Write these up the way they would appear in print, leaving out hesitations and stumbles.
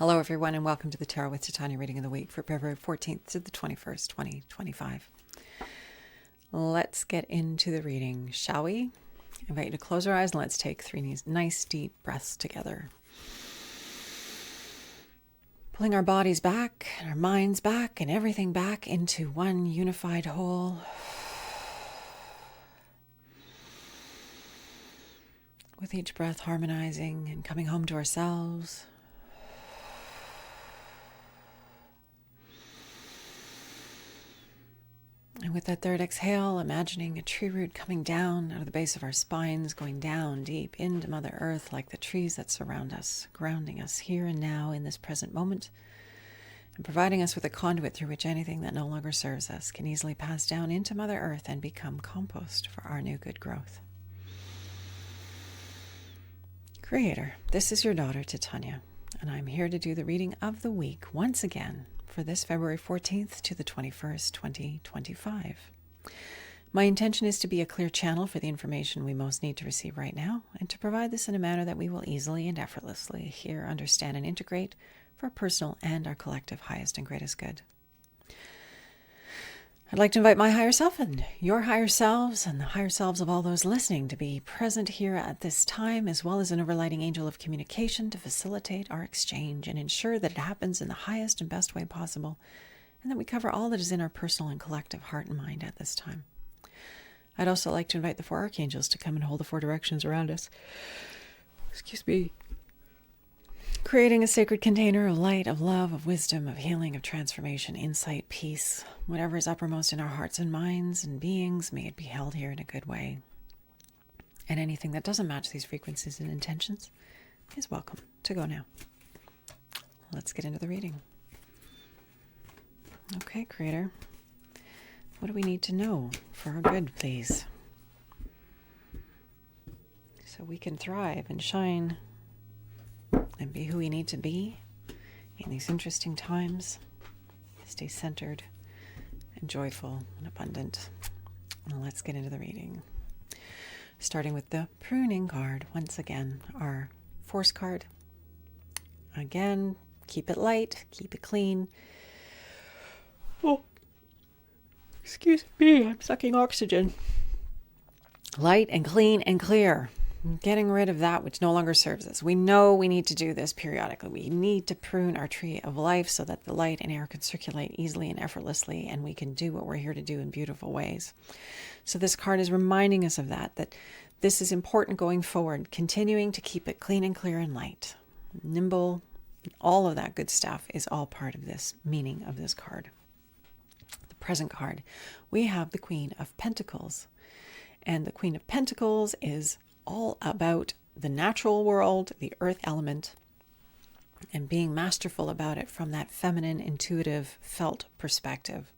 Hello, everyone, and welcome to the Tarot with Titania reading of the week for February 14th to the 21st, 2025. Let's get into the reading, shall we? I invite you to close your eyes and let's take three nice deep breaths together. Pulling our bodies back, and our minds back, and everything back into one unified whole. With each breath harmonizing and coming home to ourselves. And with that third exhale, imagining a tree root coming down out of the base of our spines, going down deep into Mother Earth like the trees that surround us, grounding us here and now in this present moment, and providing us with a conduit through which anything that no longer serves us can easily pass down into Mother Earth and become compost for our new good growth. Creator, this is your daughter Titania, and I'm here to do the reading of the week once again for this February 14th to the 21st, 2025. My intention is to be a clear channel for the information we most need to receive right now, and to provide this in a manner that we will easily and effortlessly hear, understand, and integrate for our personal and our collective highest and greatest good. I'd like to invite my higher self and your higher selves and the higher selves of all those listening to be present here at this time, as well as an overlighting angel of communication to facilitate our exchange and ensure that it happens in the highest and best way possible, and that we cover all that is in our personal and collective heart and mind at this time. I'd also like to invite the four archangels to come and hold the four directions around us. Excuse me. Creating a sacred container of light, of love, of wisdom, of healing, of transformation, insight, peace, whatever is uppermost in our hearts and minds and beings, may it be held here in a good way. And anything that doesn't match these frequencies and intentions is welcome to go now. Let's get into the reading. Okay, Creator, what do we need to know for our good, please? So we can thrive and shine and be who we need to be in these interesting times. Stay centered and joyful and abundant. Now let's get into the reading. Starting with the Pruning card, once again, our Force card. Again, keep it light, keep it clean. Oh, excuse me, I'm sucking oxygen. Light and clean and clear. Getting rid of that which no longer serves us. We know we need to do this periodically. We need to prune our tree of life so that the light and air can circulate easily and effortlessly, and we can do what we're here to do in beautiful ways. So this card is reminding us of that this is important going forward, continuing to keep it clean and clear and light. Nimble, all of that good stuff is all part of this meaning of this card. The present card, we have the Queen of Pentacles. And the Queen of Pentacles is all about the natural world, the earth element, and being masterful about it from that feminine, intuitive, felt perspective.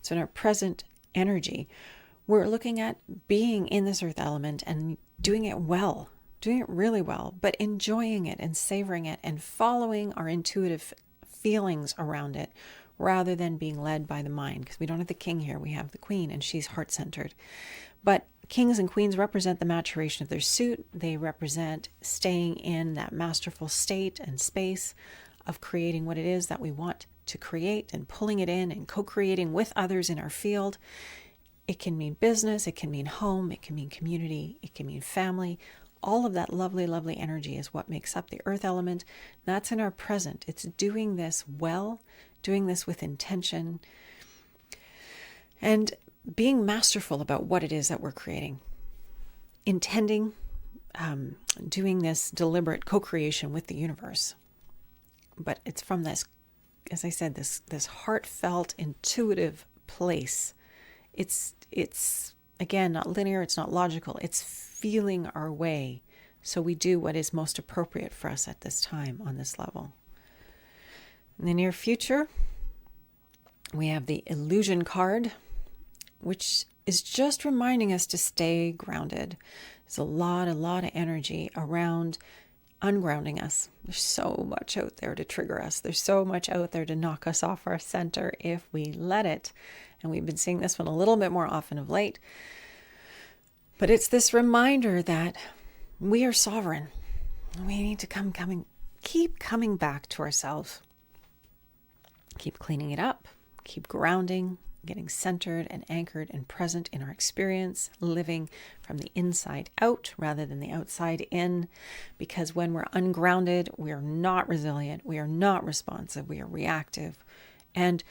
So in our present energy, we're looking at being in this earth element and doing it well, doing it really well, but enjoying it and savoring it and following our intuitive feelings around it rather than being led by the mind. Because we don't have the king here, we have the queen, and she's heart-centered. But kings and queens represent the maturation of their suit. They represent staying in that masterful state and space of creating what it is that we want to create and pulling it in and co-creating with others in our field. It can mean business, it can mean home, it can mean community, it can mean family. All of that lovely, lovely energy is what makes up the earth element. That's in our present. It's doing this well, doing this with intention, and being masterful about what it is that we're creating, intending, doing this deliberate co-creation with the universe. But it's from this, as I said, this heartfelt, intuitive place. It's again, not linear, it's not logical, it's feeling our way so we do what is most appropriate for us at this time on this level. In the near future, we have the Illusion card, which is just reminding us to stay grounded. There's a lot of energy around ungrounding us. There's so much out there to trigger us. There's so much out there to knock us off our center if we let it. And we've been seeing this one a little bit more often of late. But it's this reminder that we are sovereign. We need to come keep coming back to ourselves. Keep cleaning it up, keep grounding, getting centered and anchored and present in our experience, living from the inside out rather than the outside in. Because when we're ungrounded, we are not resilient, we are not responsive, we are reactive. And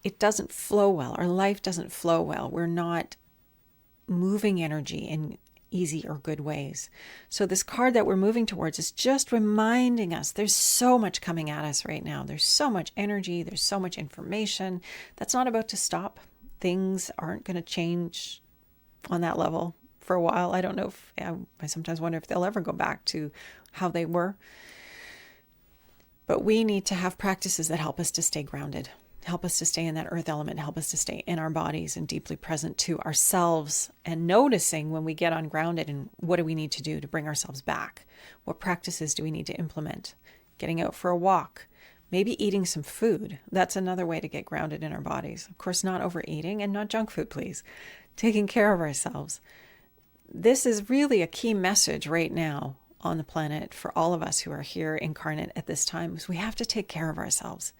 it doesn't flow well. Our life doesn't flow well. We're not moving energy in easy or good ways. So this card that we're moving towards is just reminding us there's so much coming at us right now. There's so much energy. There's so much information that's not about to stop. Things aren't going to change on that level for a while. I don't know if I sometimes wonder if they'll ever go back to how they were. But we need to have practices that help us to stay grounded, help us to stay in that earth element, help us to stay in our bodies and deeply present to ourselves, and noticing when we get ungrounded and what do we need to do to bring ourselves back? What practices do we need to implement? Getting out for a walk, maybe eating some food. That's another way to get grounded in our bodies. Of course, not overeating and not junk food, please. Taking care of ourselves. This is really a key message right now on the planet for all of us who are here incarnate at this time, is we have to take care of ourselves.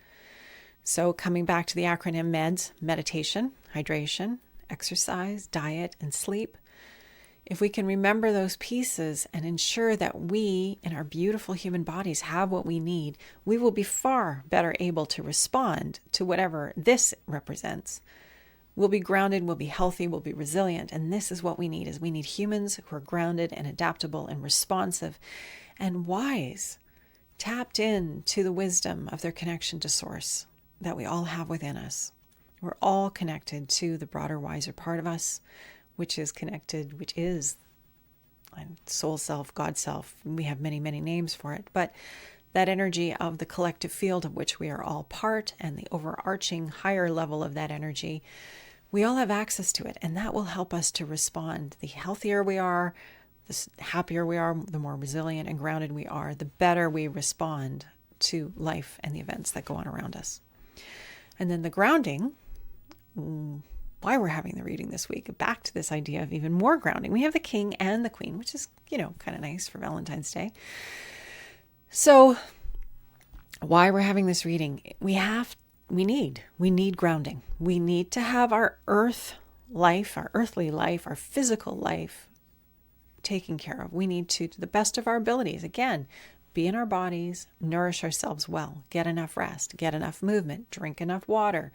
So coming back to the acronym MEDS, meditation, hydration, exercise, diet, and sleep. If we can remember those pieces and ensure that we in our beautiful human bodies have what we need, we will be far better able to respond to whatever this represents. We'll be grounded, we'll be healthy, we'll be resilient. And this is what we need, is we need humans who are grounded and adaptable and responsive and wise, tapped in to the wisdom of their connection to source that we all have within us. We're all connected to the broader, wiser part of us, which is soul self, God self. We have many, many names for it, but that energy of the collective field of which we are all part, and the overarching higher level of that energy, we all have access to it, and that will help us to respond. The healthier we are, the happier we are, the more resilient and grounded we are, the better we respond to life and the events that go on around us. And then the grounding, why we're having the reading this week, back to this idea of even more grounding. We have the King and the Queen, which is, kind of nice for Valentine's Day. So why we're having this reading, we need grounding. We need to have our earth life, our earthly life, our physical life taken care of. We need to the best of our abilities, again, be in our bodies, nourish ourselves well, get enough rest, get enough movement, drink enough water,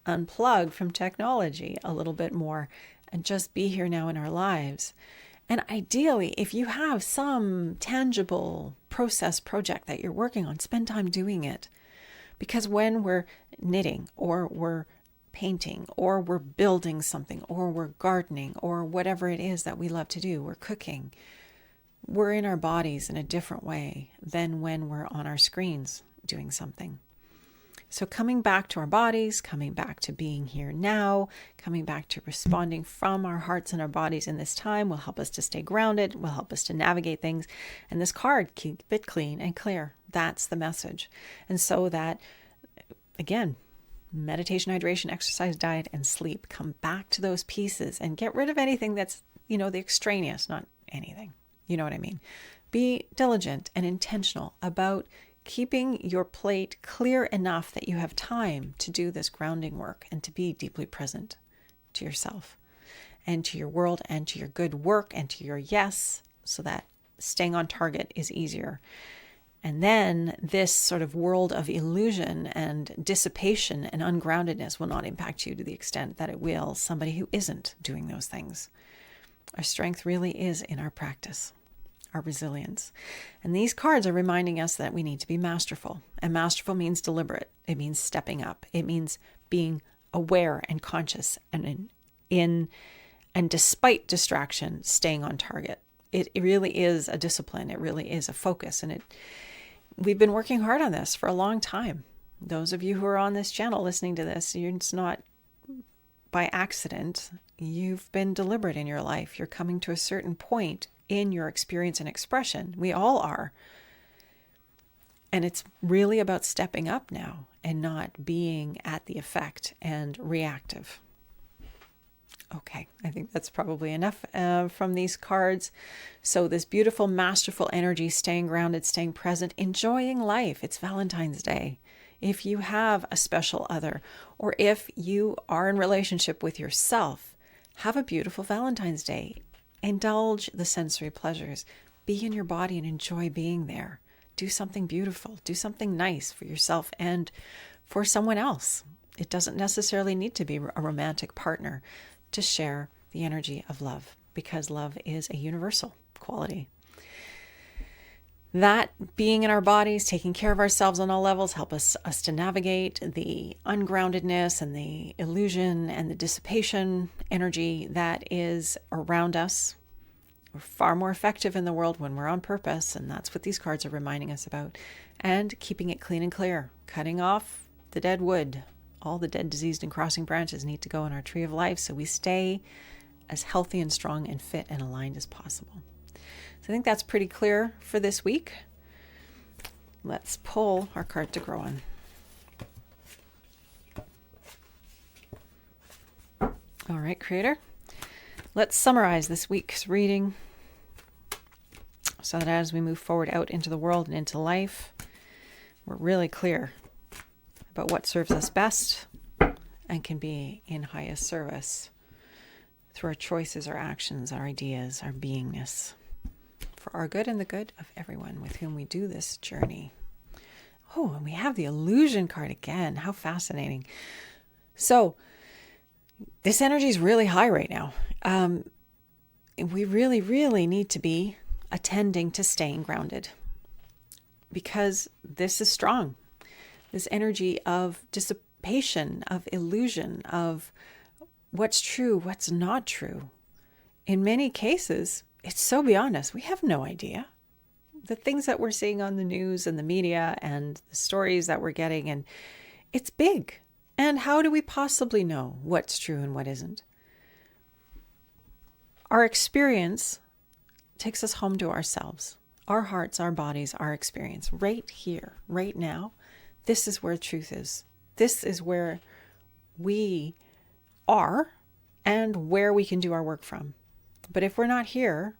unplug from technology a little bit more, and just be here now in our lives. And ideally, if you have some tangible project that you're working on, spend time doing it. Because when we're knitting, or we're painting, or we're building something, or we're gardening, or whatever it is that we love to do, we're cooking, we're in our bodies in a different way than when we're on our screens doing something. So coming back to our bodies, coming back to being here now, coming back to responding from our hearts and our bodies in this time will help us to stay grounded, will help us to navigate things. And this card, keep it clean and clear. That's the message. And so that, again, meditation, hydration, exercise, diet, and sleep, come back to those pieces and get rid of anything that's, the extraneous, not anything. You know what I mean? Be diligent and intentional about keeping your plate clear enough that you have time to do this grounding work and to be deeply present to yourself and to your world and to your good work and to your yes, so that staying on target is easier. And then this sort of world of illusion and dissipation and ungroundedness will not impact you to the extent that it will somebody who isn't doing those things. Our strength really is in our practice, our resilience. And these cards are reminding us that we need to be masterful. And masterful means deliberate. It means stepping up. It means being aware and conscious and despite distraction, staying on target. It really is a discipline. It really is a focus. And we've been working hard on this for a long time. Those of you who are on this channel listening to this, it's not by accident. You've been deliberate in your life. You're coming to a certain point in your experience and expression. We all are. And it's really about stepping up now and not being at the effect and reactive. Okay, I think that's probably enough from these cards. So this beautiful, masterful energy, staying grounded, staying present, enjoying life. It's Valentine's Day. If you have a special other, or if you are in relationship with yourself, have a beautiful Valentine's Day. Indulge the sensory pleasures. Be in your body and enjoy being there. Do something beautiful. Do something nice for yourself and for someone else. It doesn't necessarily need to be a romantic partner to share the energy of love, because love is a universal quality. That being in our bodies, taking care of ourselves on all levels, help us to navigate the ungroundedness and the illusion and the dissipation energy that is around us. We're far more effective in the world when we're on purpose, and that's what these cards are reminding us about. And keeping it clean and clear, cutting off the dead wood. All the dead, diseased, and crossing branches need to go in our tree of life so we stay as healthy and strong and fit and aligned as possible. So I think that's pretty clear for this week. Let's pull our card to grow on. All right, Creator. Let's summarize this week's reading so that as we move forward out into the world and into life, we're really clear about what serves us best and can be in highest service through our choices, our actions, our ideas, our beingness, for our good and the good of everyone with whom we do this journey. Oh, and we have the illusion card again. How fascinating. So this energy is really high right now. We really, really need to be attending to staying grounded, because this is strong. This energy of dissipation, of illusion, of what's true, what's not true. In many cases, it's so beyond us. We have no idea. The things that we're seeing on the news and the media and the stories that we're getting, and it's big. And how do we possibly know what's true and what isn't? Our experience takes us home to ourselves, our hearts, our bodies, our experience, right here, right now. This is where truth is. This is where we are and where we can do our work from. But if we're not here,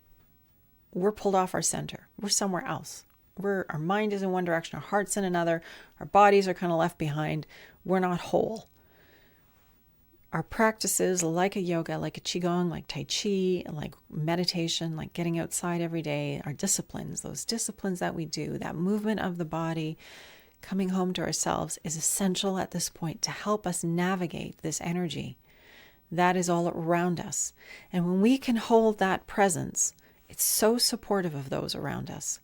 we're pulled off our center. We're somewhere else. Our mind is in one direction, our heart's in another, our bodies are kind of left behind. We're not whole. Our practices, like a yoga, like a qigong, like tai chi, like meditation, like getting outside every day, our disciplines, those disciplines that we do, that movement of the body, coming home to ourselves, is essential at this point to help us navigate this energy that is all around us. And when we can hold that presence, it's so supportive of those around us.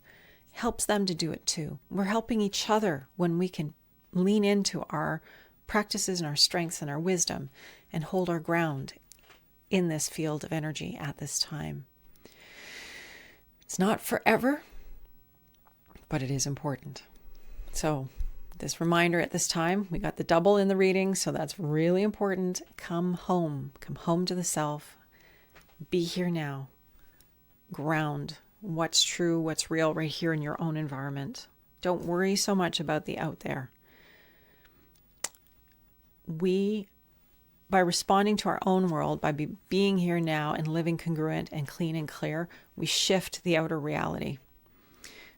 Helps them to do it too. We're helping each other when we can lean into our practices and our strengths and our wisdom and hold our ground in this field of energy at this time. It's not forever, but it is important. So this reminder at this time, we got the double in the reading, so that's really important. Come home to the self, be here now, ground what's true, what's real right here in your own environment. Don't worry so much about the out there. By responding to our own world, by being here now and living congruent and clean and clear, we shift the outer reality.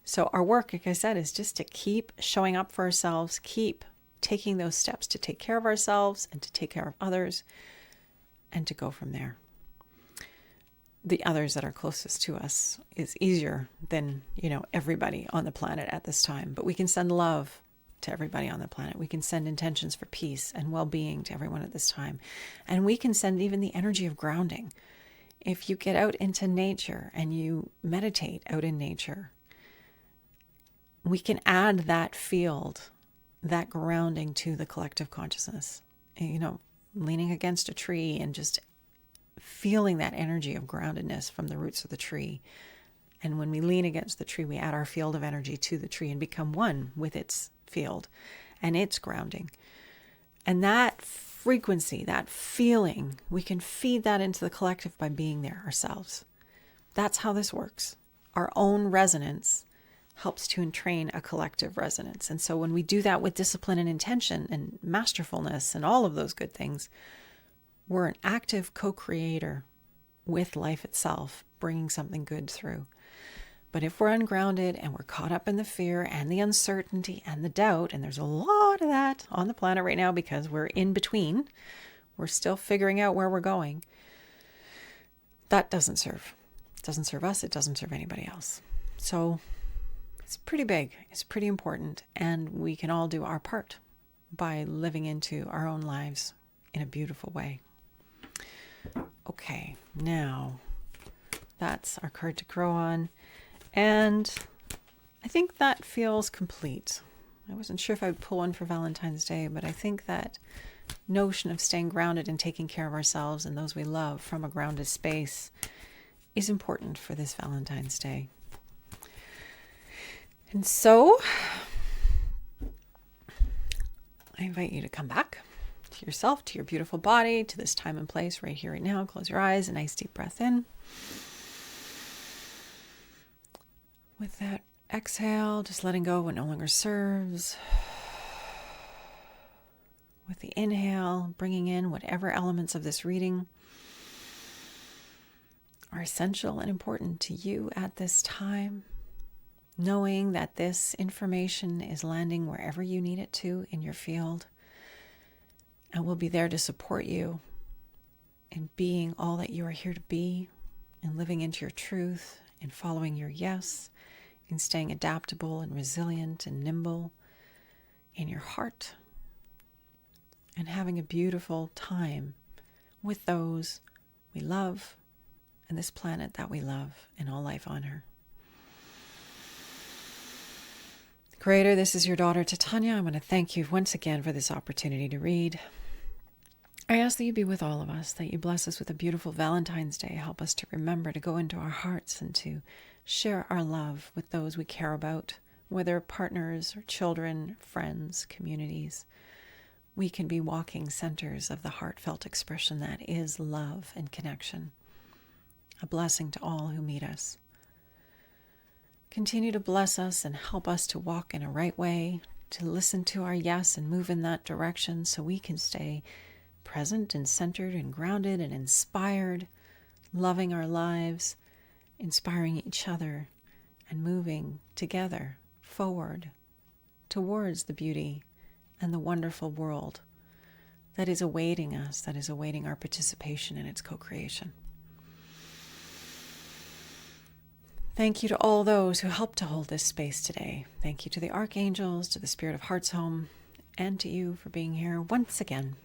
So our work, like I said, is just to keep showing up for ourselves, keep taking those steps to take care of ourselves and to take care of others, and to go from there. The others that are closest to us is easier than, everybody on the planet at this time. But we can send love to everybody on the planet. We can send intentions for peace and well-being to everyone at this time. And we can send even the energy of grounding. If you get out into nature and you meditate out in nature, we can add that field, that grounding to the collective consciousness. Leaning against a tree and just feeling that energy of groundedness from the roots of the tree. And when we lean against the tree, we add our field of energy to the tree and become one with its field and its grounding. And that frequency, that feeling, we can feed that into the collective by being there ourselves. That's how this works. Our own resonance helps to entrain a collective resonance. And so when we do that with discipline and intention and masterfulness and all of those good things, We're an active co-creator with life itself, bringing something good through. But if we're ungrounded and we're caught up in the fear and the uncertainty and the doubt, and there's a lot of that on the planet right now because we're in between, we're still figuring out where we're going, that doesn't serve. It doesn't serve us. It doesn't serve anybody else. So it's pretty big. It's pretty important. And we can all do our part by living into our own lives in a beautiful way. Okay, now that's our card to grow on. And I think that feels complete. I wasn't sure if I would pull one for Valentine's Day, but I think that notion of staying grounded and taking care of ourselves and those we love from a grounded space is important for this Valentine's Day. And so I invite you to come back to yourself, to your beautiful body, to this time and place right here, right now. Close your eyes, a nice deep breath in. With that exhale, just letting go of what no longer serves. With the inhale, bringing in whatever elements of this reading are essential and important to you at this time. Knowing that this information is landing wherever you need it to in your field. And we'll be there to support you in being all that you are here to be, and living into your truth, and following your yes, in staying adaptable and resilient and nimble in your heart, and having a beautiful time with those we love and this planet that we love, and all life on her. Creator, this is your daughter Titania. I want to thank you once again for this opportunity to read. I ask that you be with all of us, that you bless us with a beautiful Valentine's Day. Help us to remember to go into our hearts and to share our love with those we care about, whether partners or children, friends, communities. We can be walking centers of the heartfelt expression that is love and connection. A blessing to all who meet us. Continue to bless us and help us to walk in a right way, to listen to our yes and move in that direction so we can stay present and centered and grounded and inspired, loving our lives, inspiring each other, and moving together forward towards the beauty and the wonderful world that is awaiting us, that is awaiting our participation in its co-creation. Thank you to all those who helped to hold this space today. Thank you to the archangels, to the Spirit of Heart's Home, and to you for being here once again.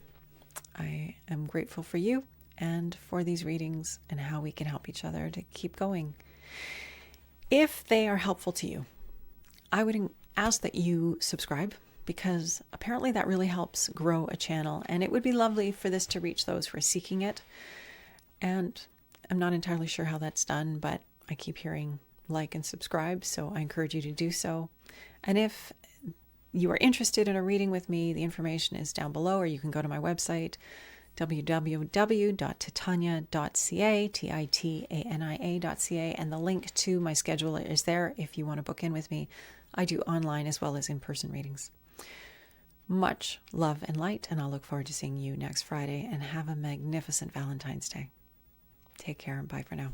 I am grateful for you and for these readings and how we can help each other to keep going. If they are helpful to you, I would ask that you subscribe, because apparently that really helps grow a channel, and it would be lovely for this to reach those who are seeking it. And I'm not entirely sure how that's done, but I keep hearing like and subscribe, so I encourage you to do so. And if you are interested in a reading with me, the information is down below, or you can go to my website, www.titania.ca, Titania.ca, and the link to my schedule is there if you want to book in with me. I do online as well as in-person readings. Much love and light, and I'll look forward to seeing you next Friday, and have a magnificent Valentine's Day. Take care and bye for now.